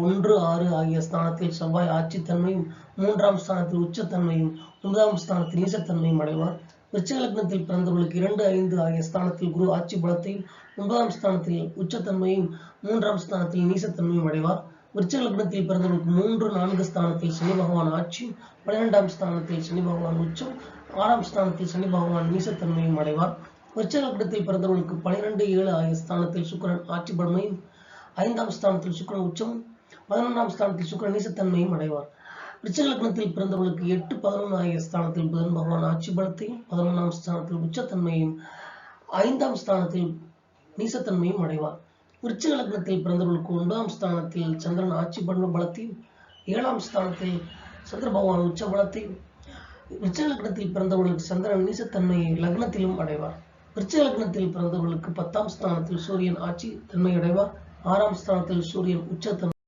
1, 6 ஆகிய ஸ்தானத்தில் செவ்வாய் ஆட்சி தன்மையும் 3ஆம் ஸ்தானத்தில் உச்சத்தன்மையும் 9ஆம் ஸ்தானத்தில் நீசத்தன்மையும் அடைவார். விருச்சிக லக்னத்தில் பிறந்தவர்களுக்கு 2, 5 ஆகிய ஸ்தானத்தில் குரு ஆட்சி பலத்தையும் 9ஆம் ஸ்தானத்தில் உச்சத்தன்மையும் 3ஆம் ஸ்தானத்தில் நீசத்தன்மையும் அடைவார். விருச்சிக லக்னத்தில் பிறந்தவர்களுக்கு 3, 4 ஸ்தானத்தில் சனி பகவான் ஆட்சியும் 12ஆம் ஸ்தானத்தில் சனி பகவான் உச்சம் 6ஆம் ஸ்தானத்தில் சனி பகவான் நீசத்தன்மையும் அடைவார். விருச்சிக லக்னத்தில் பிறந்தவர்களுக்கு 12, 7 ஆகிய ஸ்தானத்தில் சுக்கிரன் ஆட்சி பலமையும் 5ஆம் ஸ்தானத்தில் சுக்கிரன் உச்சம் 11ஆம் ஸ்தானத்தில் சுக்கிரன் நீசத்தன்மையும் அடைவார். விருச்சிக லக்னத்தில் பிறந்தவர்களுக்கு 8, 11 ஆகிய ஸ்தானத்தில் புதன் பகவான் ஆட்சி பலத்தையும் 11ஆம் ஸ்தானத்தில் உச்சத்தன்மையும் 5ஆம் ஸ்தானத்தில் நீசத்தன்மையும் அடைவார். விருச்சிக லக்னத்தில் பிறந்தவர்களுக்கு 9ஆம் ஸ்தானத்தில் சந்திரன் ஆட்சி பலத்தையும் 7ஆம் ஸ்தானத்தில் சந்திர பகவான் உச்ச பலத்தையும் விருச்சிக லக்னத்தில் பிறந்தவர்களுக்கு சந்திரன் நீசத்தன்மையை லக்னத்திலும் அடைவார். விருச்சிக லக்னத்தில் பிறந்தவர்களுக்கு 10ஆம் ஸ்தானத்தில் சூரியன் ஆட்சி தன்மை அடைவார். 6ஆம் ஸ்தானத்தில் சூரியன் உச்சத்தன்மை